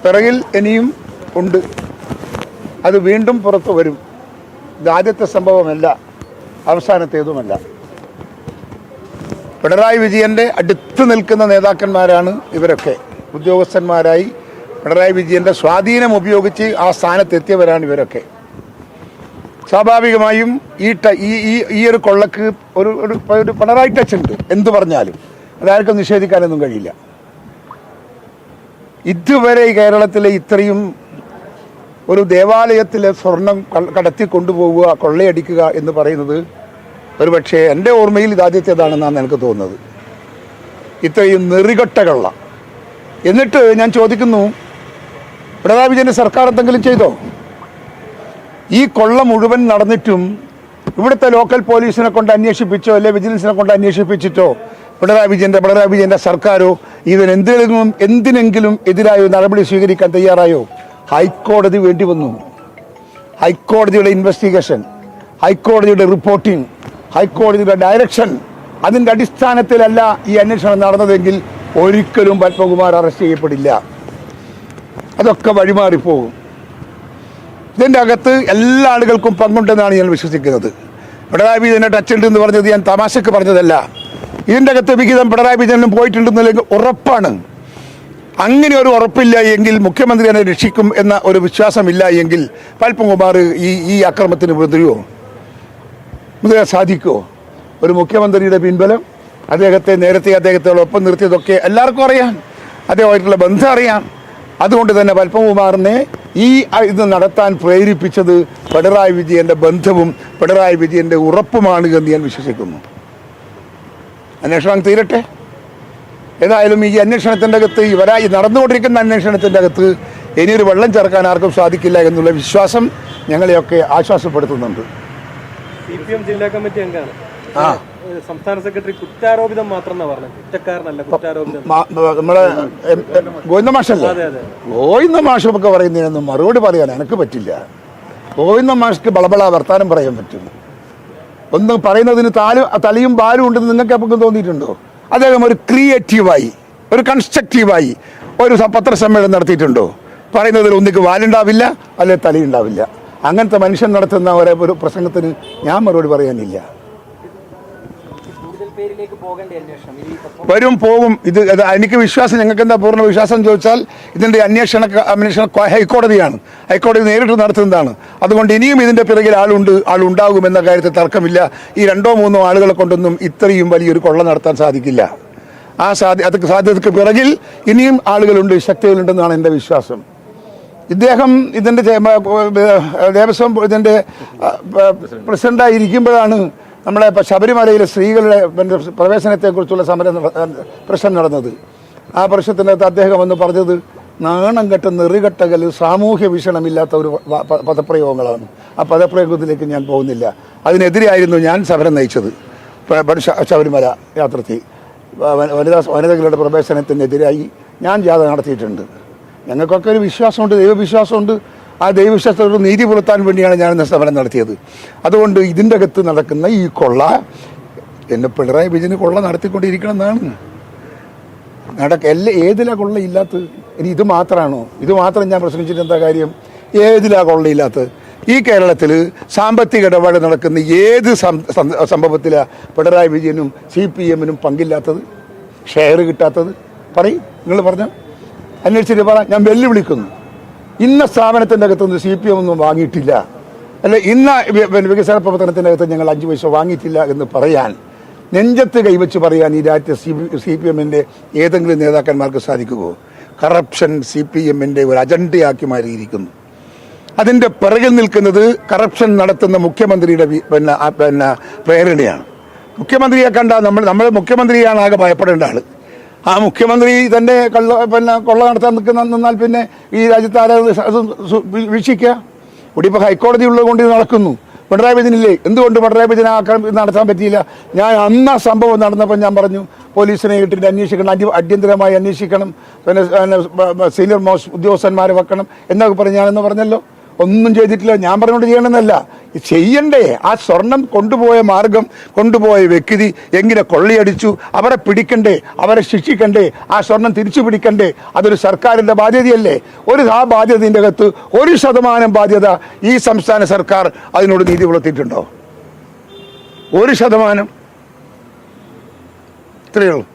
പിറകിൽ ഇനിയും ഉണ്ട്. അത് വീണ്ടും പുറത്തു വരും. ഇത് ആദ്യത്തെ സംഭവമല്ല, അവസാനത്തേതുമല്ല. പിണറായി വിജയൻ്റെ അടുത്ത് നിൽക്കുന്ന നേതാക്കന്മാരാണ് ഇവരൊക്കെ. ഉദ്യോഗസ്ഥന്മാരായി പിണറായി വിജയൻ്റെ സ്വാധീനം ഉപയോഗിച്ച് ആ സ്ഥാനത്തെത്തിയവരാണ് ഇവരൊക്കെ. സ്വാഭാവികമായും ഈ ഒരു കൊള്ളക്ക് ഒരു പിണറായി ടച്ച് ഉണ്ട്. എന്തു പറഞ്ഞാലും അതാർക്കും നിഷേധിക്കാനൊന്നും കഴിയില്ല. ഇതുവരെ കേരളത്തിലെ ഇത്രയും ഒരു ദേവാലയത്തിലെ സ്വർണം കടത്തി കൊണ്ടുപോവുക, കൊള്ളയടിക്കുക എന്ന് പറയുന്നത് ഒരുപക്ഷെ എൻ്റെ ഓർമ്മയിൽ ഇതാദ്യത്തേതാണെന്നാണ് എനിക്ക് തോന്നുന്നത്. ഇത്രയും നെറികെട്ട കൊള്ള. എന്നിട്ട് ഞാൻ ചോദിക്കുന്നു, പിണറായി വിജയൻ്റെ സർക്കാർ എന്തെങ്കിലും ചെയ്തോ? ഈ കൊള്ള മുഴുവൻ നടന്നിട്ടും ഇവിടുത്തെ ലോക്കൽ പോലീസിനെ കൊണ്ട് അന്വേഷിപ്പിച്ചോ അല്ലെ വിജിലൻസിനെ കൊണ്ട് അന്വേഷിപ്പിച്ചിട്ടോ പിണറായി വിജയൻ്റെ സർക്കാരോ എന്തിനെങ്കിലും എതിരായോ നടപടി സ്വീകരിക്കാൻ തയ്യാറായോ? ഹൈക്കോടതി വേണ്ടി വന്നു. ഹൈക്കോടതിയുടെ ഇൻവെസ്റ്റിഗേഷൻ, ഹൈക്കോടതിയുടെ റിപ്പോർട്ടിംഗ്, ഹൈക്കോടതിയുടെ ഡയറക്ഷൻ, അതിൻ്റെ അടിസ്ഥാനത്തിലല്ല ഈ അന്വേഷണം നടന്നതെങ്കിൽ ഒരിക്കലും പത്മകുമാർ അറസ്റ്റ് ചെയ്യപ്പെടില്ല. അതൊക്കെ വഴിമാറിപ്പോകും. ഇതിൻ്റെ അകത്ത് എല്ലാ ആളുകൾക്കും പങ്കുണ്ടെന്നാണ് ഞാൻ വിശ്വസിക്കുന്നത്. പിണറായി വിജയൻ്റെ ടച്ച് ഉണ്ട് എന്ന് പറഞ്ഞത് ഞാൻ തമാശക്ക് പറഞ്ഞതല്ല. ഇതിൻ്റെ അകത്ത് വിഹിതം പിണറായി വിജയനും പോയിട്ടുണ്ടെന്നില്ലെങ്കിൽ ഉറപ്പാണ്. അങ്ങനെ ഒരു ഉറപ്പില്ല എങ്കിൽ, മുഖ്യമന്ത്രി എന്നെ രക്ഷിക്കും എന്ന ഒരു വിശ്വാസമില്ല എങ്കിൽ പത്മകുമാർ ഈ അക്രമത്തിന് മുതിരുമോ? മുതിരാൻ സാധിക്കുമോ? ഒരു മുഖ്യമന്ത്രിയുടെ പിൻബലം, നേരത്തെ അദ്ദേഹത്തോടൊപ്പം നിർത്തിയതൊക്കെ എല്ലാവർക്കും അറിയാം, അദ്ദേഹമായിട്ടുള്ള ബന്ധം അറിയാം. അതുകൊണ്ട് തന്നെ പത്മകുമാറിനെ ഇത് നടത്താൻ പ്രേരിപ്പിച്ചത് പിണറായി വിജയൻ്റെ ബന്ധവും പിണറായി വിജയൻ്റെ ഉറപ്പുമാണ് എന്ന് ഞാൻ വിശ്വസിക്കുന്നു. അന്വേഷണം തീരട്ടെ. ഏതായാലും ഈ അന്വേഷണത്തിൻ്റെ അകത്ത് ഈ നടന്നുകൊണ്ടിരിക്കുന്ന അന്വേഷണത്തിൻ്റെ അകത്ത് ഇനിയൊരു വെള്ളം ചേർക്കാൻ ആർക്കും സാധിക്കില്ല എന്നുള്ള വിശ്വാസം ഞങ്ങളെയൊക്കെ ആശ്വാസപ്പെടുത്തുന്നുണ്ട്. CPM ജില്ലാ കമ്മിറ്റി അംഗമാണ്, സംസ്ഥാന സെക്രട്ടറി. കുറ്റാരോപിതം മാത്രം പറഞ്ഞത്, കുറ്റക്കാരനല്ല, കുറ്റാരോപിതം. നമ്മളെ ഗോവിന്ദ മാഷല്ലേ? ഗോവിന്ദ മാഷൊക്കെ പറയുന്നതിനൊന്നും മറുപടി പറയാൻ എനിക്ക് പറ്റില്ല. ഗോവിന്ദ മാഷ്ക്ക് ബളബള വർത്താനം പറയാൻ പറ്റും. ഒന്ന് പറയുന്നതിന് തലയും പാലും ഉണ്ടെന്ന് നിങ്ങൾക്ക് എപ്പോഴും തോന്നിയിട്ടുണ്ടോ? അദ്ദേഹം ഒരു ക്രിയേറ്റീവായി, ഒരു കൺസ്ട്രക്റ്റീവായി ഒരു പത്രസമ്മേളനം നടത്തിയിട്ടുണ്ടോ? പറയുന്നതിൽ ഒന്നിക്ക് വാലുണ്ടാവില്ല, അല്ലെങ്കിൽ തലയുണ്ടാവില്ല. അങ്ങനത്തെ മനുഷ്യൻ നടത്തുന്ന ഒരു പ്രസംഗത്തിന് ഞാൻ മറുപടി പറയാനില്ല. പോകും. എനിക്ക് വിശ്വാസം, ഞങ്ങൾക്ക് എന്താ പൂർണ്ണ വിശ്വാസം ചോദിച്ചാൽ ഇതിൻ്റെ അന്വേഷണം ഹൈക്കോടതിയാണ്. ഹൈക്കോടതി നേരിട്ട് നടത്തുന്നതാണ്. അതുകൊണ്ട് ഇനിയും ഇതിൻ്റെ പിറകിൽ ആളുണ്ടാകുമെന്ന കാര്യത്തിൽ തർക്കമില്ല. ഈ 2-3 ആളുകളെ കൊണ്ടൊന്നും ഇത്രയും വലിയൊരു കൊള്ള നടത്താൻ സാധിക്കില്ല. സാധ്യതയ്ക്ക് പിറകിൽ ഇനിയും ആളുകളുണ്ട്, ശക്തികളുണ്ടെന്നാണ് എൻ്റെ വിശ്വാസം. ഇദ്ദേഹം ഇതിൻ്റെ ദേവസ്വം ഇതിൻ്റെ പ്രസിഡൻ്റായിരിക്കുമ്പോഴാണ് നമ്മളെ ശബരിമലയിലെ സ്ത്രീകളുടെ പ്രവേശനത്തെക്കുറിച്ചുള്ള പ്രശ്നം നടന്നത്. ആ പ്രശ്നത്തിനകത്ത് അദ്ദേഹം വന്ന് പറഞ്ഞത് നാണം കെട്ട നെറികെട്ടകൽ, സാമൂഹ്യ വീക്ഷണമില്ലാത്ത ഒരു പദപ്രയോഗങ്ങളാണ്. ആ പദപ്രയോഗത്തിലേക്ക് ഞാൻ പോകുന്നില്ല. അതിനെതിരെയായിരുന്നു ഞാൻ സമരം നയിച്ചത്. ശബരിമല യാത്രയ്ക്ക് വനിതകളുടെ പ്രവേശനത്തിനെതിരായി ഞാൻ ജാഥ നടത്തിയിട്ടുണ്ട്. ഞങ്ങൾക്കൊക്കെ ഒരു വിശ്വാസമുണ്ട്, ദൈവവിശ്വാസമുണ്ട്. ആ ദൈവവിശ്വാസത്തോട് നീതി പുലർത്താൻ വേണ്ടിയാണ് ഞാനിന്ന് സമരം നടത്തിയത്. അതുകൊണ്ട് ഇതിൻ്റെ അകത്ത് നടക്കുന്ന ഈ കൊള്ള പിണറായി വിജയന് കൊള്ള നടത്തിക്കൊണ്ടിരിക്കണമെന്നാണ്. ഏതിലാ കൊള്ളയില്ലാത്തത്? ഇനി ഇത് മാത്രമാണോ? ഇത് മാത്രം ഞാൻ പ്രശ്നിച്ചിട്ട് എന്താ കാര്യം? ഏതിലാ കൊള്ളയില്ലാത്തത്? ഈ കേരളത്തിൽ സാമ്പത്തിക ഇടപാട് നടക്കുന്ന ഏത് സംഭവത്തിലാണ് പിണറായി വിജയനും CPM-നും പങ്കില്ലാത്തത്, ഷെയർ കിട്ടാത്തത്? പറയും, നിങ്ങൾ പറഞ്ഞോ, അന്വേഷിച്ചിട്ട് പറ. ഞാൻ വെല്ലുവിളിക്കുന്നു. ഇന്ന സ്ഥാപനത്തിൻ്റെ അകത്തൊന്നും CPM ഒന്നും വാങ്ങിയിട്ടില്ല, അല്ലെ ഇന്ന വികസന പ്രവർത്തനത്തിൻ്റെ അകത്ത് ഞങ്ങൾ 5 പൈസ വാങ്ങിയിട്ടില്ല എന്ന് പറയാൻ, നെഞ്ചത്ത് കൈവച്ച് പറയാൻ ഈ രാജ്യത്തെ CPM-ൻ്റെ ഏതെങ്കിലും നേതാക്കന്മാർക്ക് സാധിക്കുമോ? കറപ്ഷൻ CPM-ൻ്റെ ഒരു അജണ്ടയാക്കി മാറിയിരിക്കുന്നു. അതിൻ്റെ പിറകിൽ നിൽക്കുന്നത് കറപ്ഷൻ നടത്തുന്ന മുഖ്യമന്ത്രിയുടെ പ്രേരണയാണ്. മുഖ്യമന്ത്രിയെ കണ്ടാൽ നമ്മൾ മുഖ്യമന്ത്രിയാണ് ആകെ ഭയപ്പെടേണ്ട ആൾ. ആ മുഖ്യമന്ത്രി തന്നെ കൊള്ള നടത്താൻ നിന്നാൽ പിന്നെ ഈ രാജ്യത്ത് വീക്ഷിക്കുക. ഇവിടെ ഇപ്പോൾ ഹൈക്കോടതി ഉള്ളത് കൊണ്ട് ഇത് നടക്കുന്നു. പിണറായി വിജയനില്ലേ? എന്തുകൊണ്ട് പിണറായി വിജയനെ നടത്താൻ പറ്റിയില്ല? ഞാൻ അന്ന് സംഭവം നടന്നപ്പോൾ ഞാൻ പറഞ്ഞു, പോലീസിനെ ഇട്ടിട്ട് അന്വേഷിക്കണം, അടിയന്തരമായി അന്വേഷിക്കണം, പിന്നെ സീനിയർ മോസ്റ്റ് ഉദ്യോഗസ്ഥന്മാരെ വെക്കണം എന്നൊക്കെ പറഞ്ഞ് ഞാനെന്ന് പറഞ്ഞല്ലോ. ഒന്നും ചെയ്തിട്ടില്ല. ഞാൻ പറഞ്ഞുകൊണ്ട് ചെയ്യണമെന്നല്ല, ചെയ്യണ്ടേ? ആ സ്വർണം കൊണ്ടുപോയ മാർഗം, കൊണ്ടുപോയ വ്യക്തി എങ്ങനെ കൊള്ളയടിച്ചു, അവരെ പിടിക്കണ്ടേ, അവരെ ശിക്ഷിക്കണ്ടേ, ആ സ്വർണം തിരിച്ചു പിടിക്കണ്ടേ? അതൊരു സർക്കാരിൻ്റെ ബാധ്യതയല്ലേ? ആ ബാധ്യതയുടെ അകത്ത് 1% ബാധ്യത ഈ സംസ്ഥാന സർക്കാർ അതിനോട് നീതി പുലർത്തിയിട്ടുണ്ടോ? 1%. ഇത്രയേ ഉള്ളൂ.